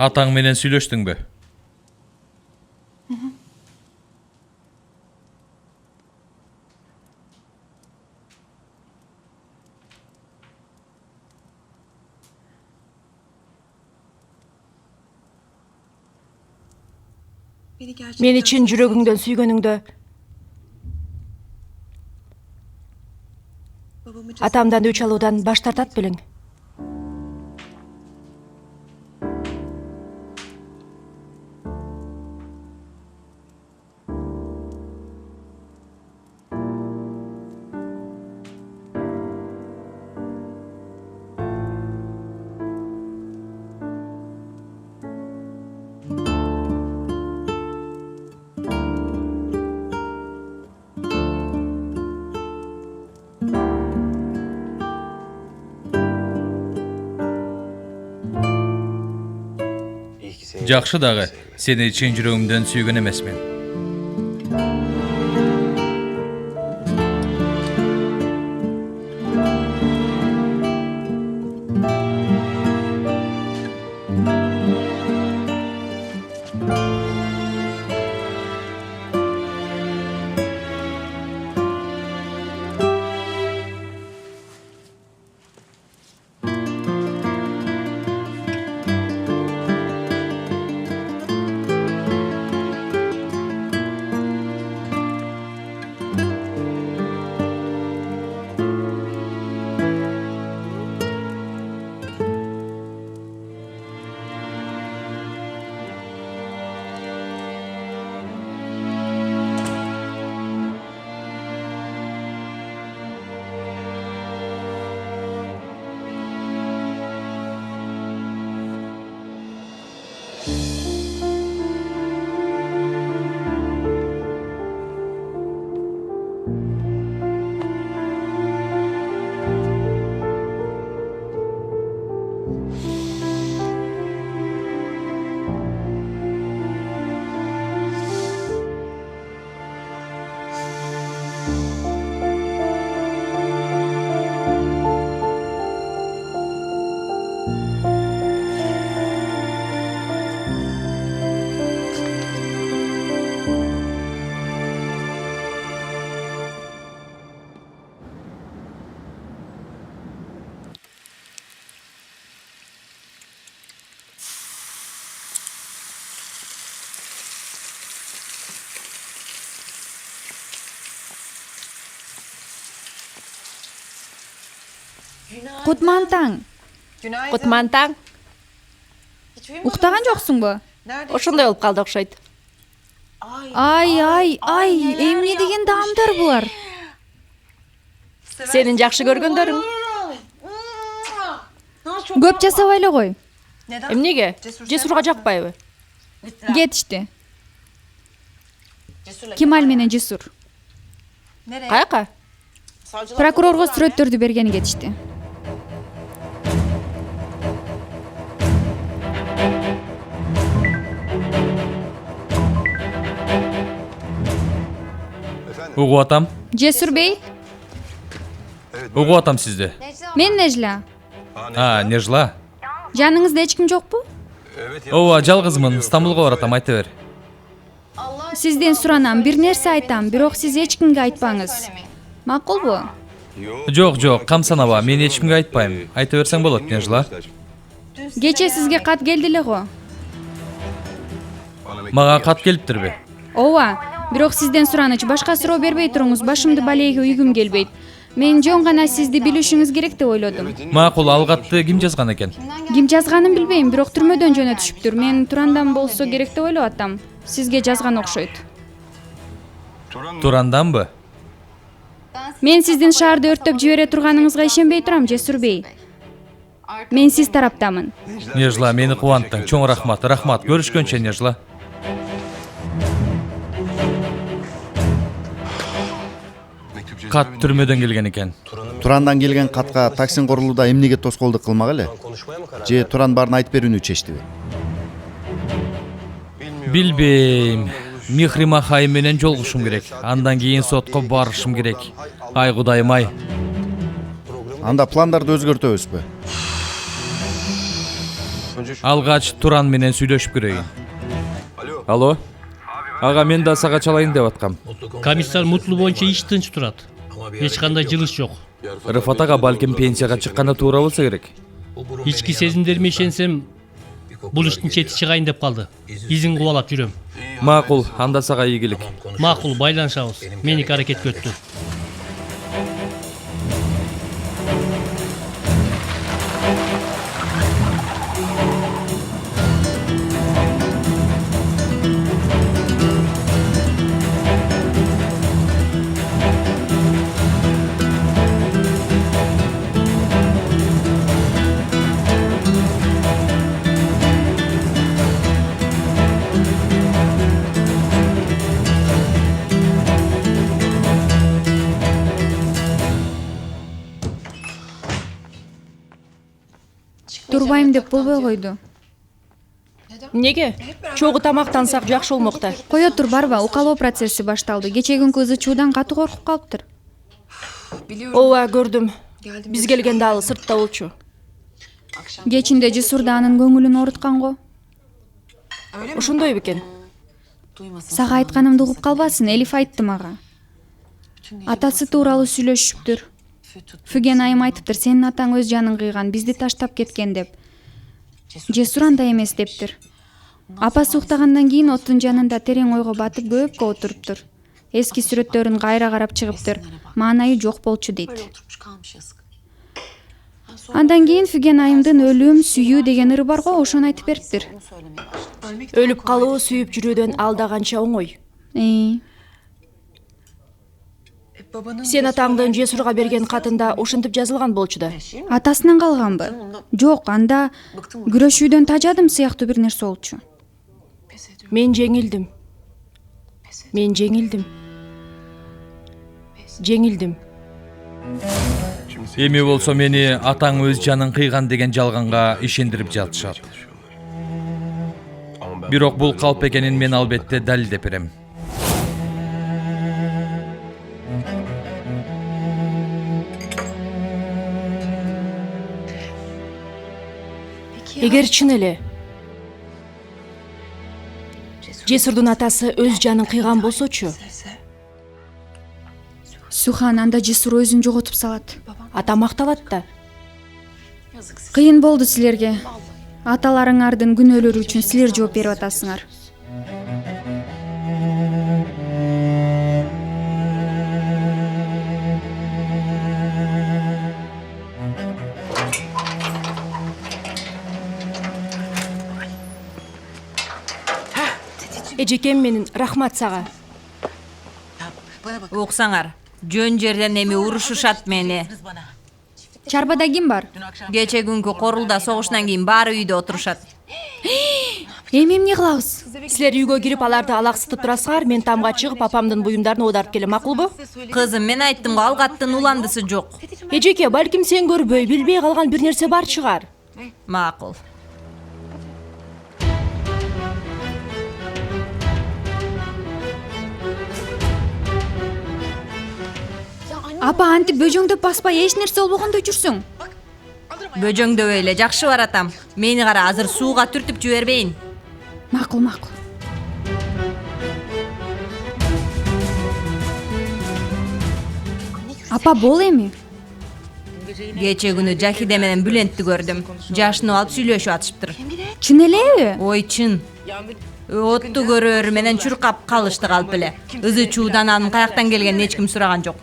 Атаң менен сүйлөштүңбү? Meni чын жүрөгүңдөн сүйгөнүңдө атамдан өч алуудан баш тартат белең. Жакшы дагы, сени чын жүрөгүмдөн сүйгөн эмесмин. Кутман таң. Кутман таң. Уктаган жоксуңбу? Ошондой болуп калды окшойт. Ай, эмне деген даамдар булар? Сенин жакшы көргөндөрүң. Көп жасабай эле кой. Эмнеге? Жесурга жакпайбы? Кетишти. Кемаль менен Жесур. Каяка? Прокурорго сүрөттөрдү бергени кетишти. Угуп атам. Жесур бей, Угуп атам сизди. мен Нежла. Нежла. Жаныңызда эч ким жокпу? Ооба, жалгызмын. Стамбулга баратам, айта бер. Сизден суранам, бир нерсе айтам, бирок сиз эч кимге айтпаңыз. Макулбу? Жок, камсанаба. Мен эч кимге айтпайм. Айта берсең болот, Нежла. Кече сизге кат келди эле го. Мага кат келиптирби? Ооба, бирок сизден сураныч, башка суроо бербей туруңуз, башымды балейге үйгүм келбейт. Мен жөн гана сизди билишиңиз керек деп ойлодум. Макул, ал катты ким жазган экен? Ким жазганын билбейм, бирок түрмөдөн жөнөтүшүптүр. Мен Турандан болсо керек деп ойлоп атам. Сизге жазган окшойт. Туранданбы? Мен сиздин шаарды өрттөп жибере турганыңызга ишенбей турам, Жесур бей. Мен сиз тараптамын. Нежла, мени кубанттың. Чоң рахмат. Рахмат. Көрүшкөнчө, Нежла. Кат түрмөдөн келген экен. Турандан келген катка таксин курулууда эмнеге тоскоолдук кылмак эле? Же Туран баарын айтып берүүнү чечтиби? Билбейм. Михрима хайым менен жолугушум керек. Андан кийин сотко барышым керек. Ай кудайым ай. Анда пландарды өзгөртөбүзбү? Алгач Туран менен сүйлөшүп көрөйүн. Алло. Ага, мен да сага чалайын деп аткам. Комиссар Мутлу боюнча иш тынч турат. Эч кандай жылыш жок. Рыфат ага балким пенсияга чыкканда туура болсо керек. Ички сезимдериме ишенсем, бул иштин чети чыгайын деп калды. Изин кубалап жүрөм. Макул, анда сага ийгилик. Макул, байланышабыз. Меники аракетке өттү. Турбайм деп болбой койду. Неге? Чогуу тамактансак жакшы болмок да. Кое тур, барба, укалоо процесси башталды. Кечеги күнкү ызы чуудан катуу коркуп калыптыр. Ооба, көрдүм. Биз келгенде ал сыртта болчу. Кечинде Жесурда анын көңүлүн ооруткан го. Ошондой бекен? Сага айтканымды угуп калбасын, Элиф айтты мага. Атасы тууралуу сүйлөшүптүр. Фүген айым айтыптыр, сенин атаң өз жанын кыйган, бизди таштап кеткен деп. Жесур андай эмес дептир. Апасы уктагандан кийин оттун жанында терең ойго батып көпкө отуруптур. Эски сүрөттөрүн кайра карап чыгыптыр. Маанайы жок болчу дейт. Андан кийин Фүген айымдын өлүм, сүйүү деген ыры бар го, ошону айтып бериптир. Өлүп калуу сүйүп жүрүүдөн алда канча оңой. Сен атаңдын Жесурга берген катында ушинтип жазылган болчу да. Атасынан калганбы? Жок, анда күрөшүүдөн тажадым сыяктуу бир нерсе болчу. Мен жеңилдим. Эми болсо мени атаң өз жанын кыйган деген жалганга ишендирип жатышат. Бирок бул калп экенин мен албетте далилдеп берем. Эгер чын эле Жесурдун атасы өз жанын кыйган болсочу, Сухан, анда Жесур өзүн жоготуп салат. ата макталат да. Кыйын болду силерге. Аталарыңардын күнөөлөрү үчүн силер жооп берип атасыңар. Эжекем менин, рахмат сага. Уксаңар, жөн жерден эми урушушат мени. Чарбада ким бар? Кече күнкү корулда согуштан кийин баары үйдө отурушат. Эми эмне кылабыз? Силер үйгө кирип аларды алаксытып турасыңар, мен тамга чыгып апамдын буюмдарын оодарып келем, макулбу? Кызым, мен айттым го, ал каттын уландысы жок. Эжеке, балким сен көрбөй, билбей калган бир нерсе бар чыгар. Макул. Апа антип бөжөңдөп баспай эч нерсе болбогондой жүрсүң. Бөжөңдөп эле жакшы баратам. Мени кара, азыр сууга түртүп жибербейин. Макул, макул. Апа бол эми. Кече күнү Жахиде менен Бүлентти көрдүм. Жашынып алып сүйлөшүп атышыптыр. Чын элеби? Ой, чын. Отту көрөр менен чуркап калышты калп эле. Ызы чуудан анын каяктан келгенин эч ким сураган жок.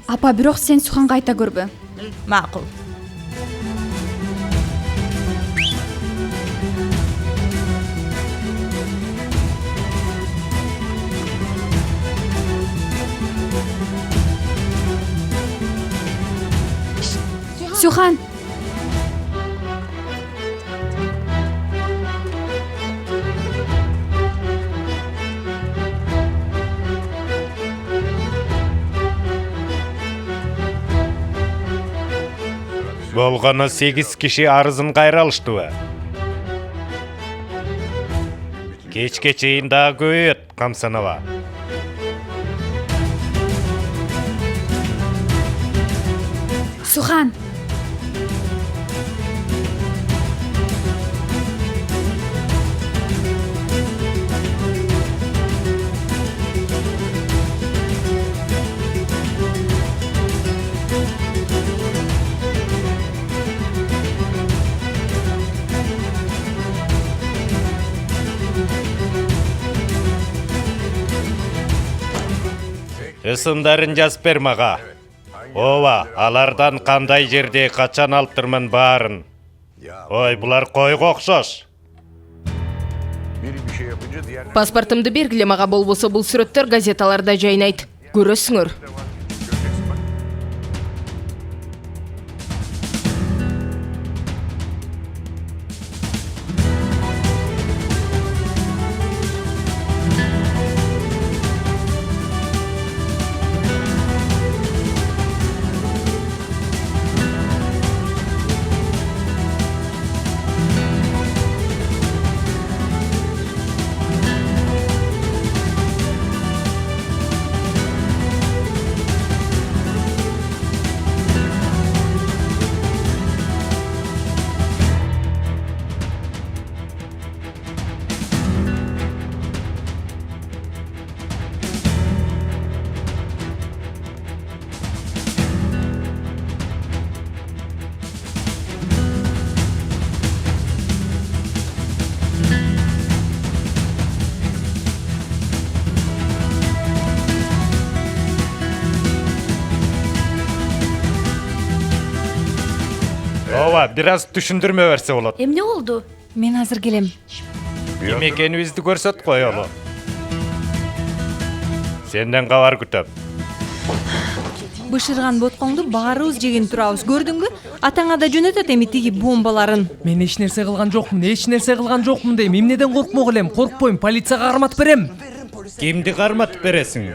Апа, бирок сен Суханга айта көрбө. Макул. Сухан. Болгону 8 киши арызын кайра алыштыбы? Кечке чейин дагы көбөйөт, Камсанова. Сухан. Ысымдарын жазып бер мага. Ооба, алардан кандай жерде качан алыптырмын баарын. Ой, булар койго окшош. Паспортымды бергиле мага, болбосо бул сүрөттөр газеталарда жайнайт. Көрөсүңөр. Ооба, бираз түшүндүрмө берсе болот. Эмне болду? Мен азыр келем. Ким экенибизди көрсөт коелу. Сенден кабар күтөм. Бышырган боткоңду баарыбыз жеген турабыз. Көрдүңбү? Атаңа да жөнөтөт эми тиги бомбаларын. Мен эч нерсе кылган жокмун дейм. Эмнеден коркмок элем? Коркпойм, полицияга карматып берем. Кимди карматып бересиң?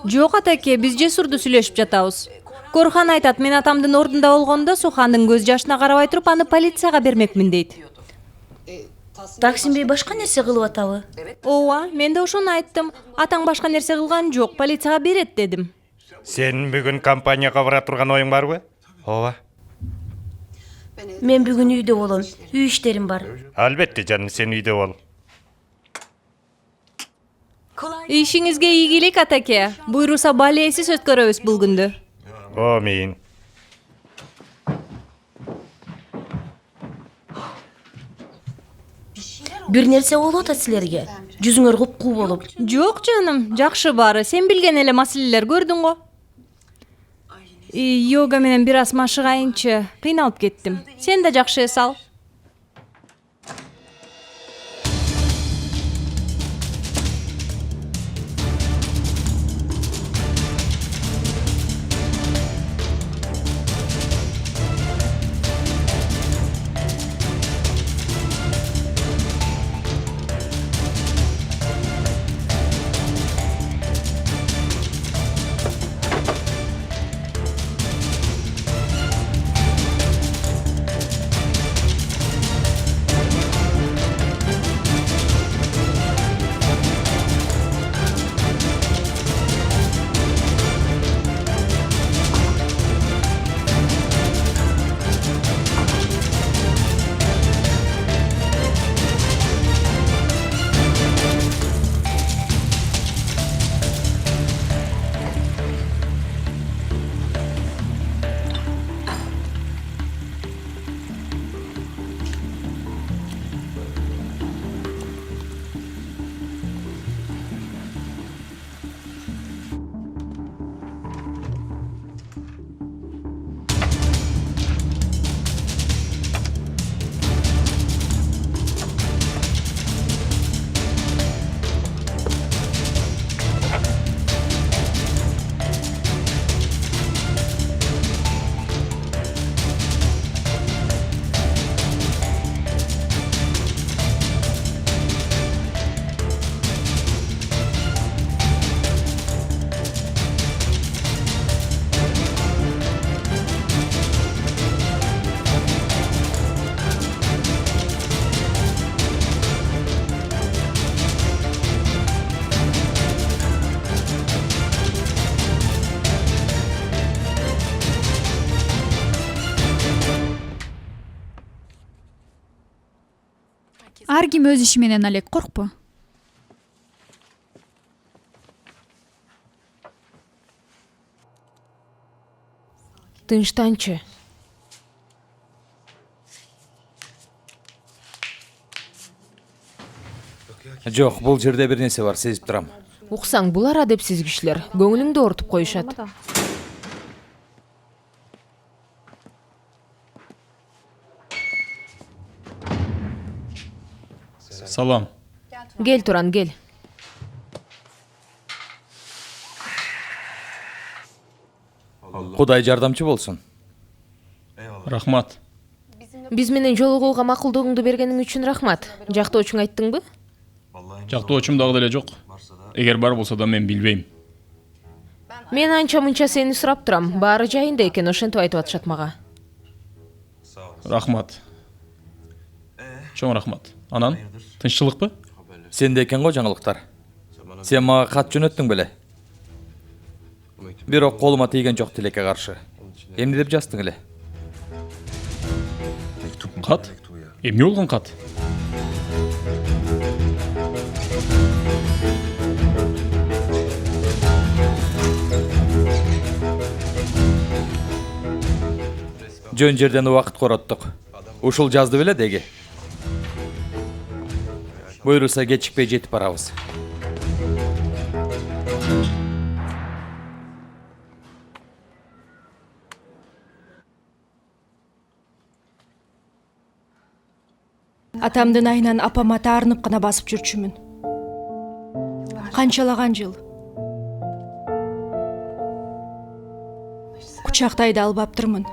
Жок атаке, биз Жесурду сүйлөшүп жатабыз. Корхан айтат, мен атамдын ордунда болгондо Сухандын көз жашына карабай туруп аны полицияга бермекмин дейт. Таксимбей башка нерсе кылып атабы? Ооба, мен да ошону айттым. Атаң башка нерсе кылган жок, полицияга берет дедим. Сенин бүгүн компанияга бара турган оюң барбы? Ооба. Мен бүгүн үйдө болом. Үй иштерим бар. Албетте жаным, сен үйдө бол. Ишиңизге ийгилик атаке. Буйруса балээсиз өткөрөбүз бул күндү. Амин. Бир нерсе болуп атат силерге. Жүзүңөр куп-куу болуп. Жок жаным, жакшы баары. Сен билген эле маселелер көрдүң го. Йога менен бир аз машыгайынчы кыйналып кеттим. Сен да жакшы эс ал. ар ким өз иши менен алек, коркпо. Тынчтанчы. Жок, бул жерде бир нерсе бар, сезип турам. Уксаң, булар адепсиз кишилер. Көңүлүңдү ортуп коюшат. Салам. Кел, Туран, кел. Кудай жардамчы болсун. Рахмат. Биз менен жолугууга макулдугуңду бергениң үчүн рахмат. Жактоочуң айттыңбы? Жактоочум дагы деле жок. Эгер бар болсо да мен билбейм. Мен анча мынча сени сурап турам. Баары жайында экен, ошентип айтып атышат мага. Рахмат. Чоң рахмат. Анан тынччылыкпы? Сенде экен го жаңылыктар. Сен мага кат жөнөттүң беле? Бирок колума тийген жок тилекке каршы. Эмне деп жаздың эле? Кат? Эмне болгон кат? Жөн жерден убакыт короттук. Ушул жазды беле деги. Буйруса кечикпей жетип барабыз. Атамдын айынан апама таарынып гана басып жүрчүмүн. Канчалаган жыл. Кучактай да албаптырмын.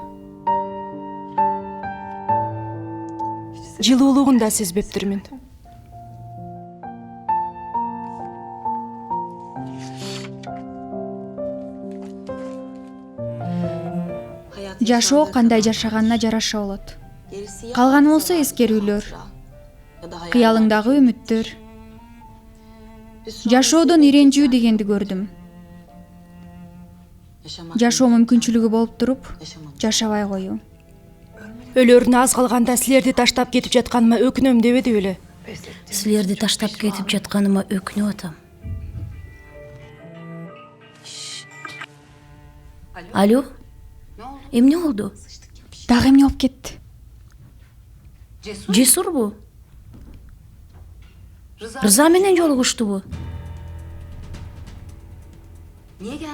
Жылуулугун да сезбептирмин. Жашоо кандай жашаганына жараша болот. Калганы болсо эскерүүлөр, кыялыңдагы үмүттөр. Жашоодон иренжүү дегенди көрдүм. Жашоо мүмкүнчүлүгү болуп туруп, жашабай коюу. Өлөрүнө аз калганда силерди таштап кетип жатканыма өкүнөм дебеди беле? Силерди таштап кетип жатканыма өкүнүп атам. Алло? Эмне болду? Дагы эмне болуп кетти? Жесурбу? Рыза менен жолугуштубу?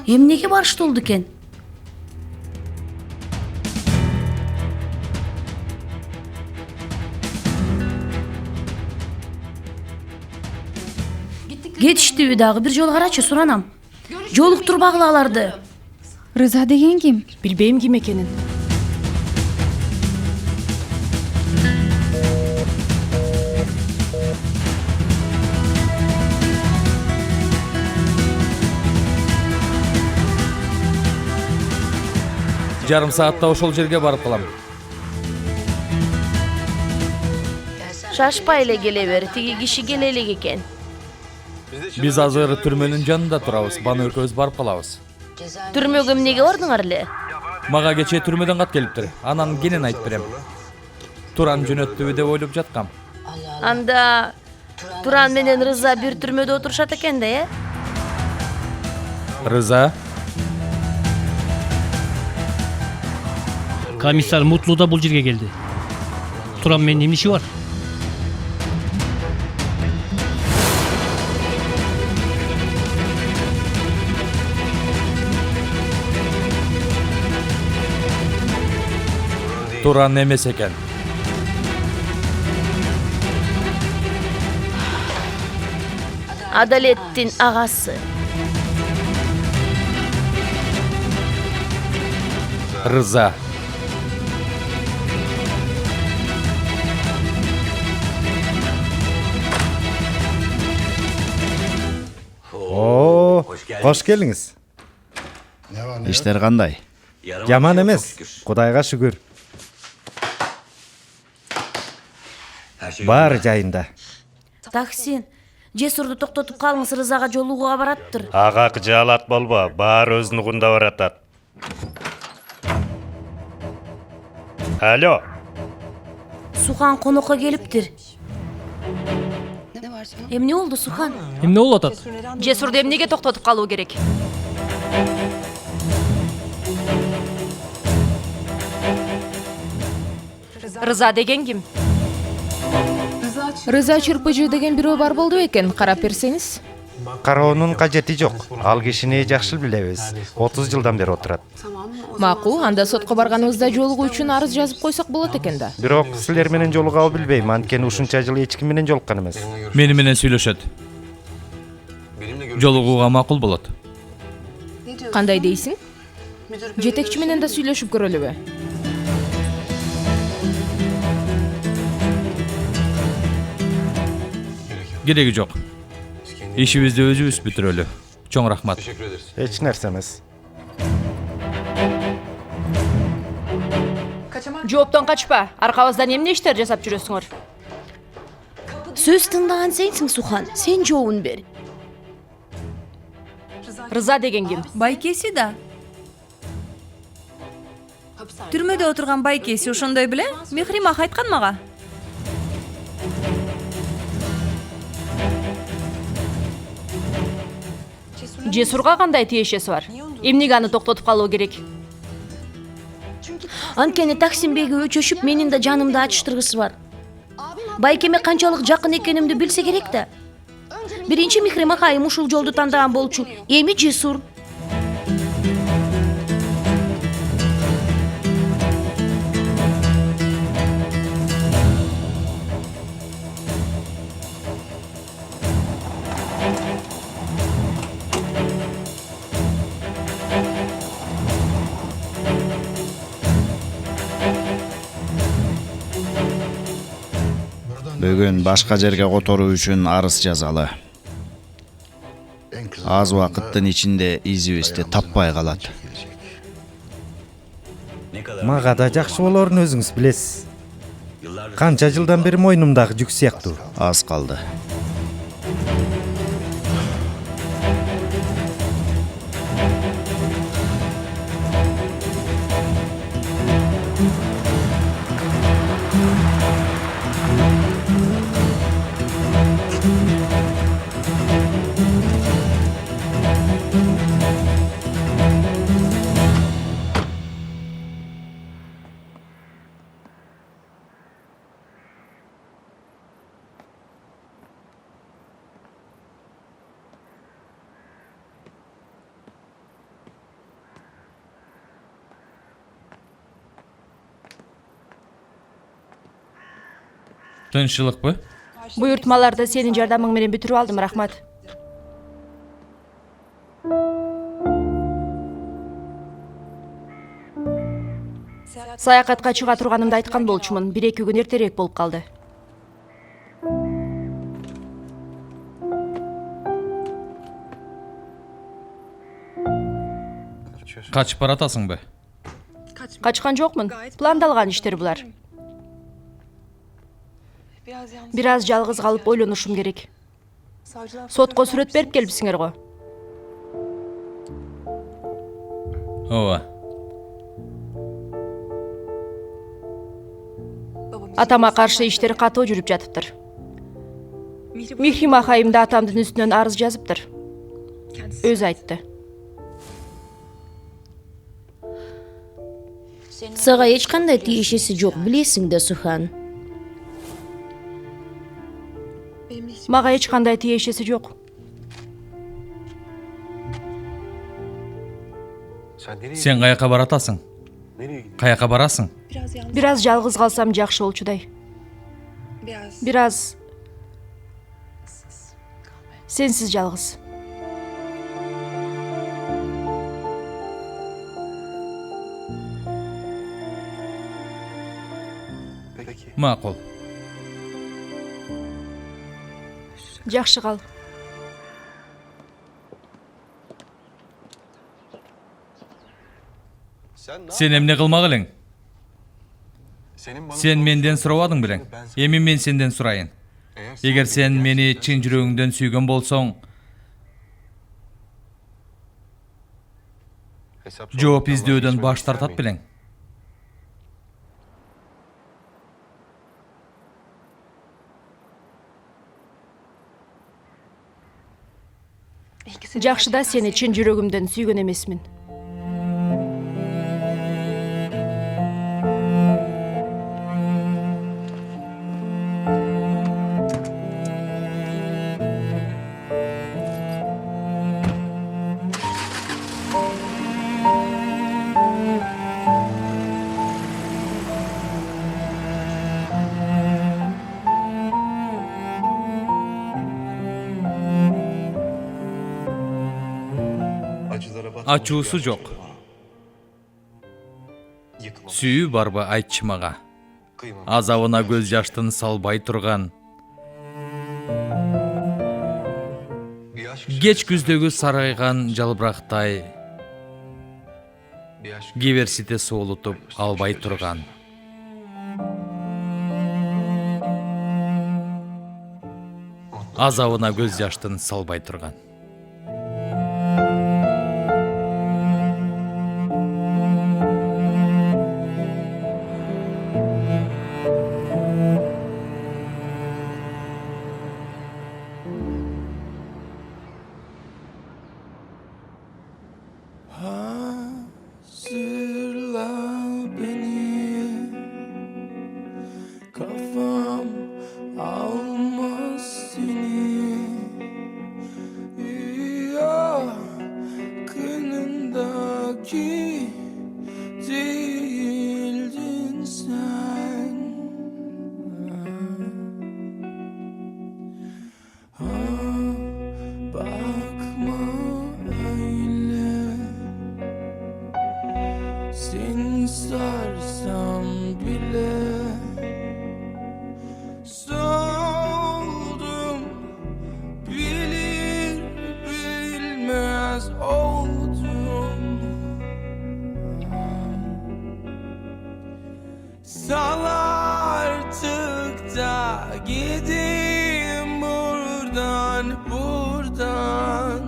Эмнеге барышты болду экен? Кетиштиби дагы, бир жолу карачы, суранам. Жолуктурбагыла аларды. Рыза деген ким? Билбейм ким экенин. Жарым саатта ошол жерге барып калам. Шашпай эле келе бер, тиги киши келе элек экен. Биз азыр түрмөнүн жанында турабыз. Баны экөөбүз барып калабыз. Түрмөгө эмнеге бардыңар эле? Мага кечээ түрмөдөн кат келиптир. Анан кенен айтып берем. Туран жөнөттүбү деп ойлоп жаткам. Анда Туран менен Рыза бир түрмөдө отурушат экен да, Рыза? Комиссар Мутлу да бул жерге келди. Туран менен эмне иши бар? Туран эмес экен. Адалеттин агасы. Рыза. Кош келиңиз. Иштер кандай? Жаман эмес, Кудайга шүгүр. Баары жайында. Таксин, Жесурду токтотуп калыңыз, Рызага жолугууга бараттыр. Ага жалат болбо, баары өзүнүн кунда баратат. Алло. Сухан конокко келиптир. Эмне болду, Сухан? Эмне болуп атат? Жесурду эмнеге токтотуп калуу керек? Рыза деген ким? Рыза Чырпыжы деген бирөө бар болду экен, карап берсеңиз. Кароонун кажети жок. Ал кишини жакшы билебиз. 30 жылдан бери отурат. Макул, анда сотко барганыбызда жолугуу үчүн арыз жазып койсок болот экен да. Бирок силер менен жолугабы билбейм, анткени ушунча жыл эч ким менен жолуккан эмес. Мени менен сүйлөшөт. Жолугууга макул болот. Кандай дейсиң? Жетекчи менен да сүйлөшүп көрөлүбү? Кереги жок. Ишибизди өзүбүз бүтүрөлү. Чоң рахмат. Эч нерсе эмес. Жооптон качпа. Аркабыздан эмне иштер жасап жүрөсүңөр? Сөз тыңдаган сенсиң, Сухан. Сен жообун бер. Рыза деген ким? Байкеси да. Түрмөдө отурган байкеси ошондой беле? Мехримах айткан мага. Жесурга кандай тиешеси бар? Эмнеге аны токтотуп калуу керек? Анткени Таксимбеги өчөшүп, менин да жанымды ачыштыргысы бар. Байкеме канчалык жакын экенимди билсе керек да. Биринчи Мехримах айым ушул жолду тандаган болчу. Эми Жесур. Бүгүн башка жерге которуу үчүн арыз жазалы. Аз убакыттын ичинде изибизди таппай калат. Мага да жакшы болорун өзүңүз билесиз. Канча жылдан бери мойнумдагы жүк сыяктуу. Аз калды. Тынччылыкпы? Буйртмаларды сенин жардамың менен бүтүрүп алдым, рахмат. Саякатка чыга турганымды айткан болчумун. 1-2 күн эртерээк болуп калды. Качып баратасыңбы? Качкан жокмун. Пландалган иштер булар. Бир аз жалгыз калып ойлонушум керек. Сотко сүрөт берип келипсиңер го. Ооба. Атама каршы иштер катуу жүрүп жатыптыр. Мехримах айым да атамдын үстүнөн арыз жазыптыр. Өзү айтты. Сага эч кандай тиешеси жок, билесиң да, Сухан. Мага эч кандай тиешеси жок. Сен каяка баратасың? Каяка барасың? Бир аз жалгыз калсам жакшы болчудай. Бир аз сенсиз жалгыз. Макул. Жакшы кал. Сен эмне кылмак элең? Сен менден сурабадың белең? Эми мен сенден сурайын. Эгер сен мени чын жүрөгүңдөн сүйгөн болсоң, жооп издөөдөн баш тартат белең? Жакшы да сени чын жүрөгүмдөн сүйгөн эмесмин. Ачуусу жок. Сүйүү барбы айтчы мага. Азабына көз жаштын салбай турган. Кеч күздөгү сарайган жалбырактай киберсите соолутуп албай турган. Азабына көз жаштын салбай турган. Kafam almaz seni. Yakınındaki değildin sen. Bakma öyle. Seni sarsam bile soldum, bilir bilmez oldum. Sal artık da gideyim buradan, buradan.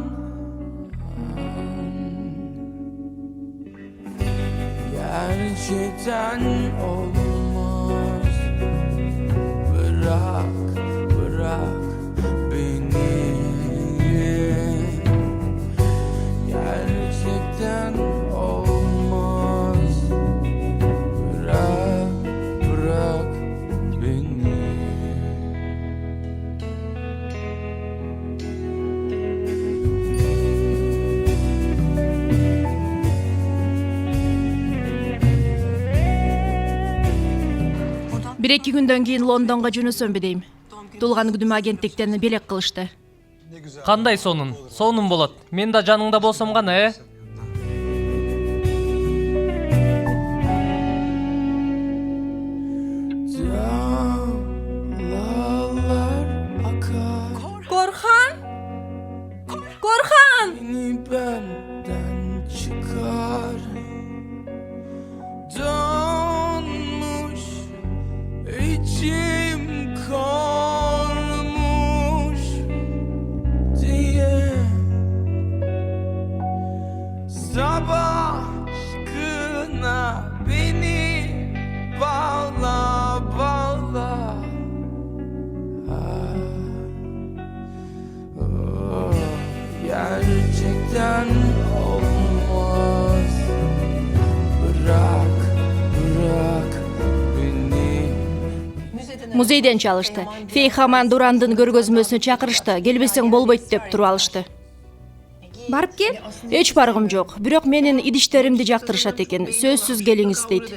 Gerçekten olmaz. Bırak, bırak beni. Gerçekten olmaz. Bırak, bırak beni. Бир эки күндөн кийин Лондонго жөнөсөмбү дейм. Туулган күнүмө агенттиктен белек кылышты. Кандай сонун? Сонун болот. Мен да жаныңда болсом гана, Dağlar akar. Korhan! Korhan! Beni benden çıkar. Donmuş içim kormuş diye. Sabah aşkına beni bağla, bağla. Oh, gerçekten olmaz. Bırak, bırak beni. Музейден чалышты. Фейхаман Дурандын көргөзмөсүнө чакырышты. Келбесең болбойт деп туруп алышты. Барып кел. Эч баргым жок. Бирок менин идиштеримди жактырышат экен. Сөзсүз келиңиз дейт.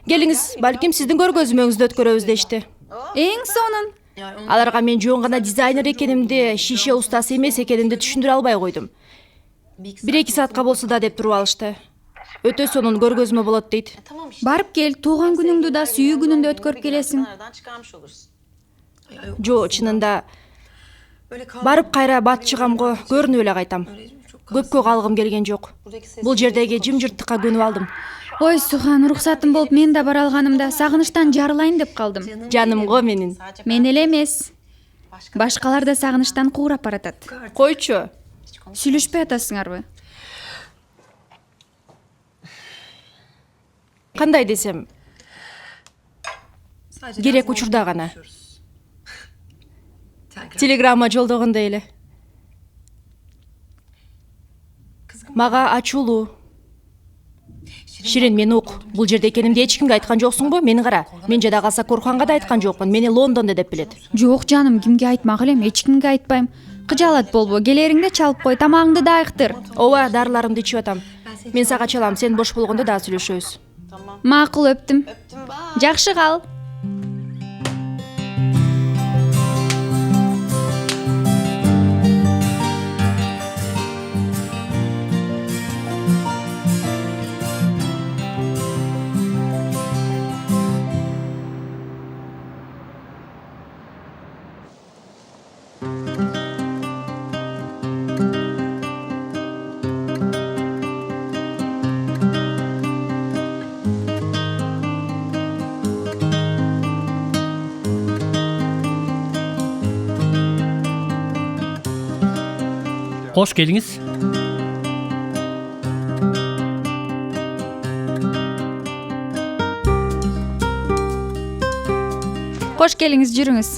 Келиңиз, балким сиздин көргөзмөңүздү өткөрөбүз дешти. Эң сонун. Аларга мен жөн гана дизайнер экенимди, шише устасы эмес экенимди түшүндүрө албай койдум. 1-2 саатка болсо да деп туруп алышты. Өтө сонун көргөзмө болот дейт. Барып кел, тууган күнүңдү да сүйүү күнүндө өткөрүп келесиң. Жо, чынында барып кайра бат чыгамго көрүнүп эле кайтам. Көпкө калгым келген жок. Бул жердеги жымжырттыкка көнүп алдым. Ой, Сухан, уруксатым болуп мен да бара алганымда сагынычтан жарылайын деп калдым. Жанымго менин. Мен эле эмес. Башкалар да сагынычтан куурап баратат. Койчу. Сүйлөшпөй атасыңарбы? Кандай десем, керек учурда гана. Телеграмма жолдогондой эле. Мага ачуулуу. Ширин, мени ук. Бул жерде экенимди эч кимге айткан жоксуңбу? Мени кара. Мен жада калса Корханга да айткан жокмун. Мени Лондондо деп билет. Жок жаным, кимге айтмак элем, эч кимге айтпайм. Кыжалат болбо, келериңде чалып кой, тамагыңды да айыктыр. Ооба, дарыларымды ичип атам. Мен сага чалам, сен бош болгондо дагы сүйлөшөбүз. Макул, өптүм. Жакшы кал. Кош келиңиз. Кош келиңиз, жүрүңүз.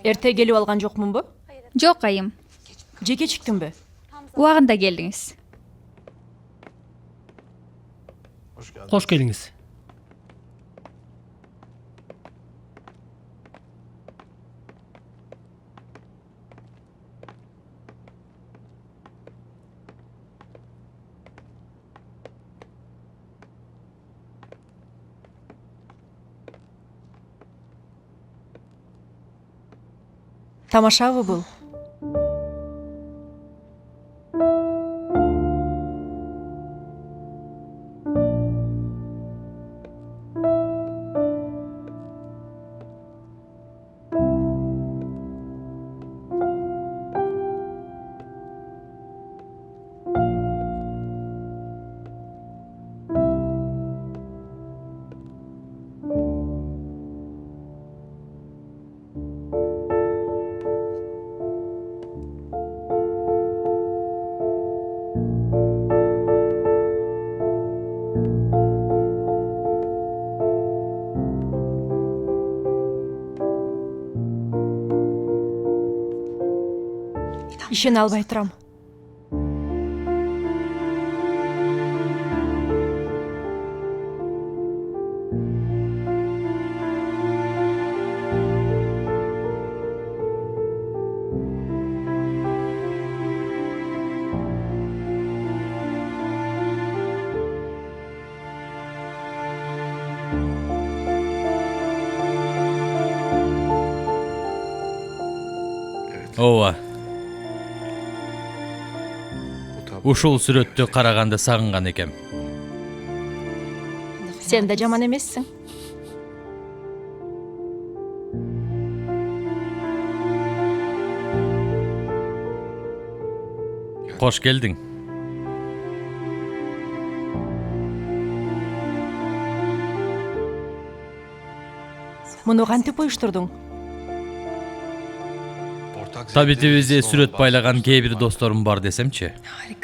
Эрте келип алган жокмунбу? Жок айым. Жеке чиктимби? Убагында келдиңиз. Кош келиңиз. Тамашабы бул? Ишене албай турам. Ооба. Ушул сүрөттү караганда сагынган экем. Сен да жаман эмессиң. Кош келдиң. Муну кантип уюштурдуң? Табитибизде сүрөт байлаган кээ бир досторум бар десемчи.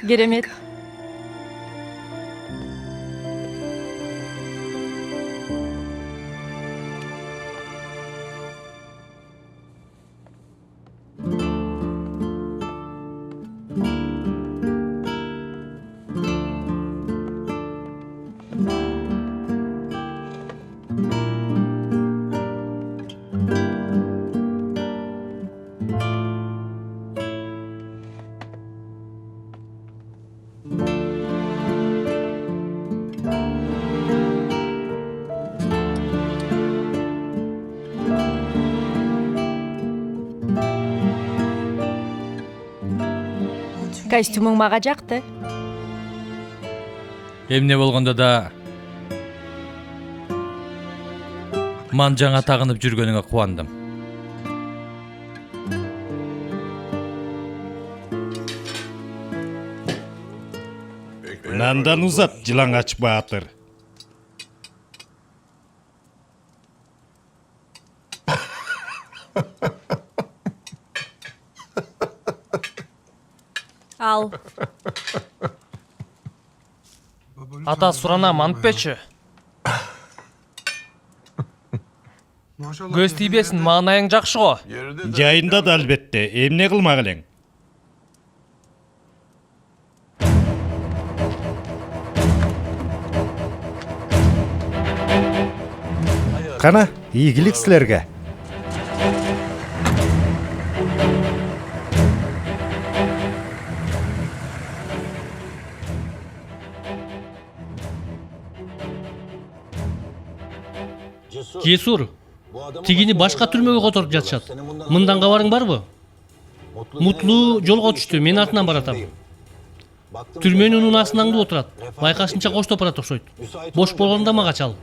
Керемет. Костюмуң мага жакты. Эмне болгондо да ман жаңа тагынып жүргөнүңө кубандым. Нандан узат жылаңач баатыр. Ал. Ата суранам, антпечи. Көз тийбесин, маанайың жакшы го. Жайында да албетте, эмне кылмак элең? Кана, ийгилик силерге. Жесур, тигини башка түрмөгө которуп жатышат. Мындан кабарың барбы? Мутлуу жолго түштү, мен артынан баратам. Түрмөнүн унаасынан аңдып отурат. Байкашынча коштоп барат окшойт. Бош болгондо мага чал.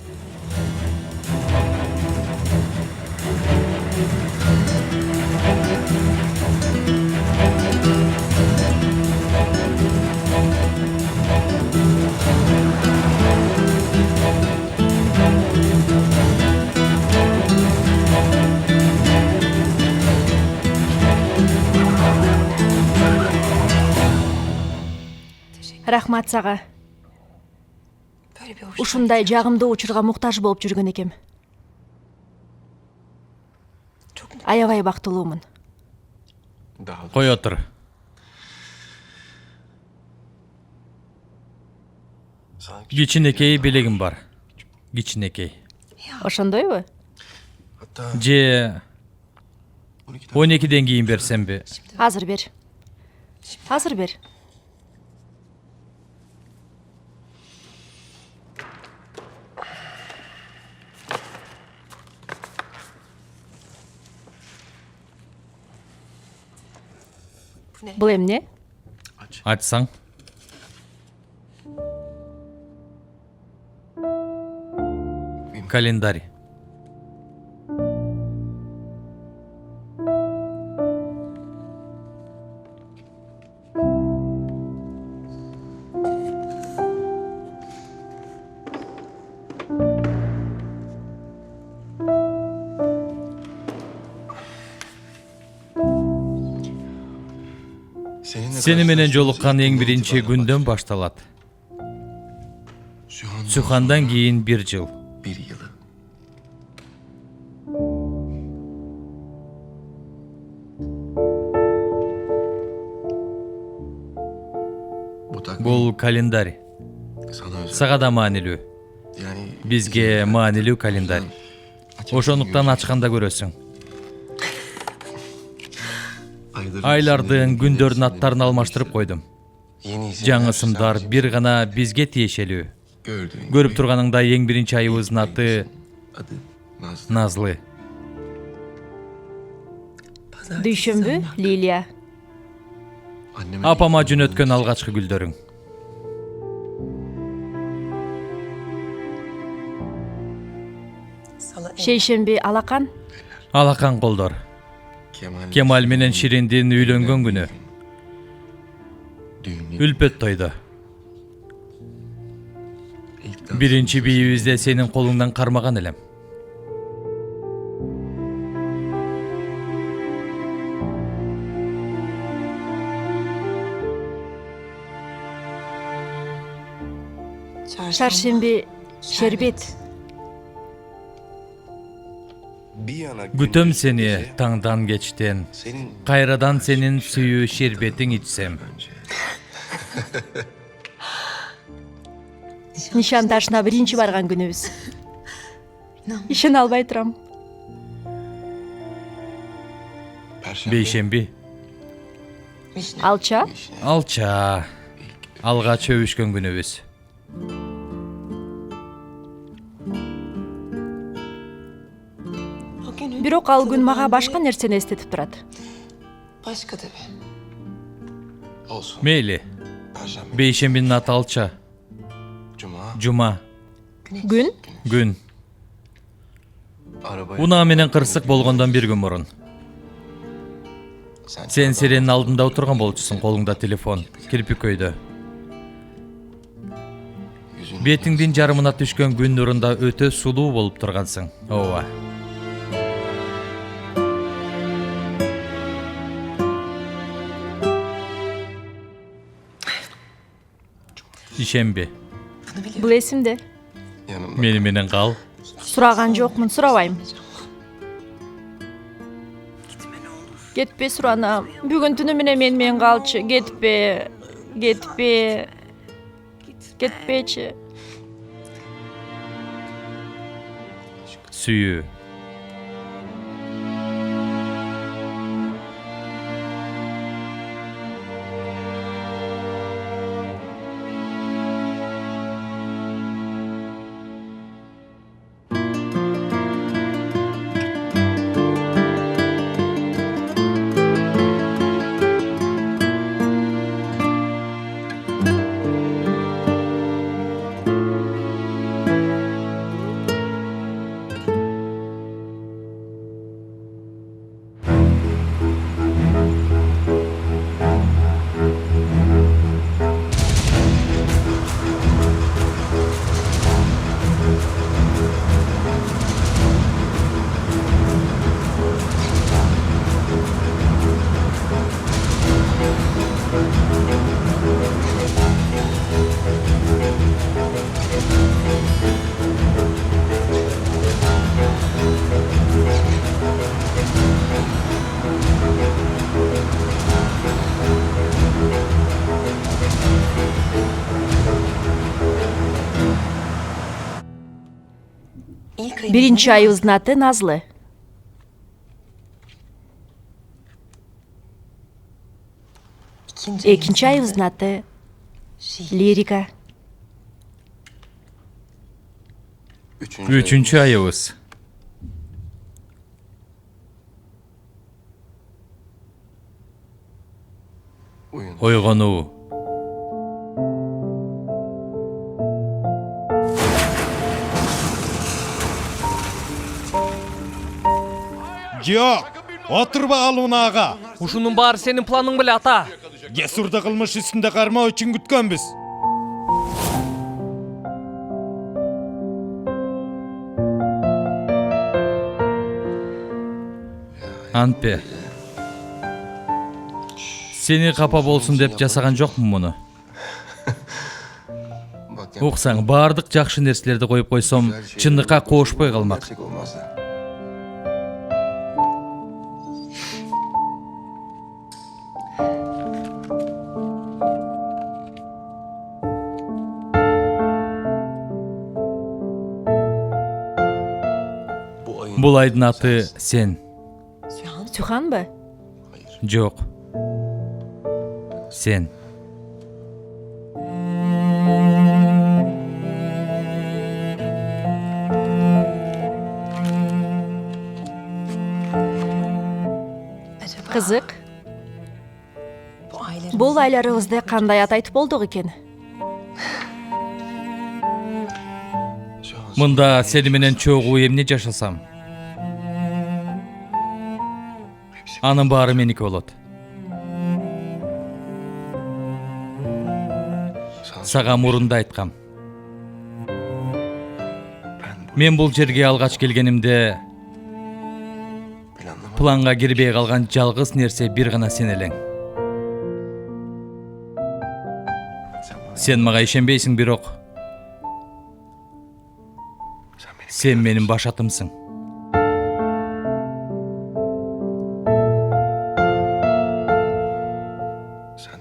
Рахмат сага. Ушундай жагымдуу учурга муктаж болуп жүргөн экем. Аябай бактылуумун. Кой отур. Кичинекей белегим бар. Кичинекей. Ошондойбу? Же 12ден кийин берсемби? Азыр бер. Азыр бер. Бул эмне? Ачсаң. Календарь. Сени менен жолуккан эң биринчи күндөн башталат. Сухандан кийин 1 жыл. Бул календарь. Сага да маанилүү. Бизге маанилүү календарь. Ошондуктан ачканда көрөсүң. Айлардын, күндөрдүн аттарын алмаштырып койдум. Жаңы сымдар бир гана бизге тиешелүү. Көрүп турганыңдай эң биринчи айыбыздын аты Назлы. Дүйшөмбү, Лилия. Апама жөнөткөн алгачкы гүлдөрүң. Шейшемби, Алакан. Алакан колдор. Кемаль менен Шириндин үйлөнгөн күнү. Үлпөт тойдо. Биринчи бийибизде сенин колуңдан кармаган элем. Шаршемби, Шербет. Күтөм сени таңдан кечтен, кайрадан сенин сүйүү шербетиң ичсем. Нишан ташына биринчи барган күнүбүз. Ишене албай турам. Бейшемби. Алча. Алча. Алгач өбүшкөн күнүбүз. Бирок ал күн мага башка нерсени эстетип турат. Meyli. Beyşembenin аты Алча. Жума. Күн? Күн. Унаа менен кырсык болгондон бир күн мурун. Сен сиренин алдында отурган болчусуң, колуңда телефон, кирпик өйдө. Бетиңдин жарымына түшкөн күн нурунда өтө сулуу болуп тургансың. Ооба. Ишемби. Бул эсимде. Мени менен кал. Сураган жокмун, сурабайм. Кетпе суранам. Бүгүн түнү менен калчы. Кетпе. Кетпе. Кетпечи. Сүйүү. Биринчи айыбыздын аты Назлы. Экинчи айыбыздын аты Лирика. Үчүнчү айыбыз. Ойгонуу. Жок, отурба ал унаага. Ушунун баары сенин планың беле, ата. Жесурду кылмыш үстүндө кармоо үчүн күткөнбүз. Антпе. Сени капа болсун деп жасаган жокмун муну. Уксаң, баардык жакшы нерселерди коюп койсом, чындыкка коошпой калмак. Бул айдын аты сен. Сюханбы? Жок. Сен. Кызык. Бул айларыбызды кандай ат айтып болдук экен? Мында сени менен чогуу эмне жашасам, анын баары меники болот. Сага мурунда айткам. Мен бул жерге алгач келгенимде планга кирбей калган жалгыз нерсе бир гана сен элең. Сен мага ишенбейсиң, бирок сен менин баш атымсың.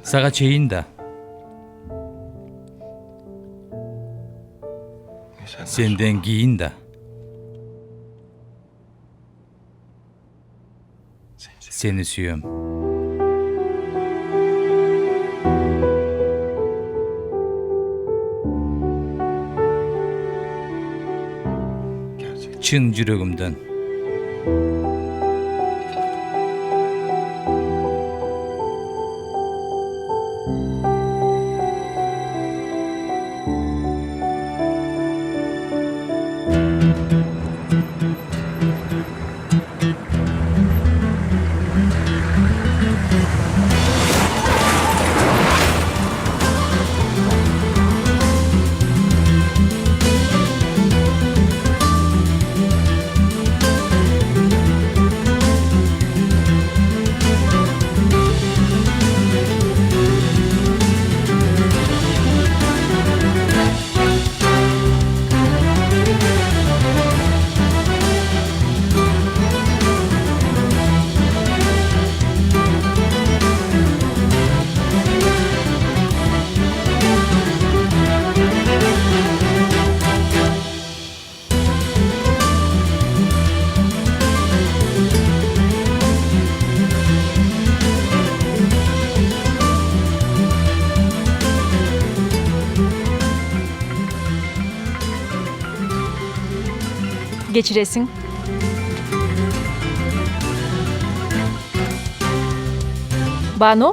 Сага чейин да. Сенден кийин да. Сени сүйөм. Чын жүрөгүмдөн. кечиресиң. Бану,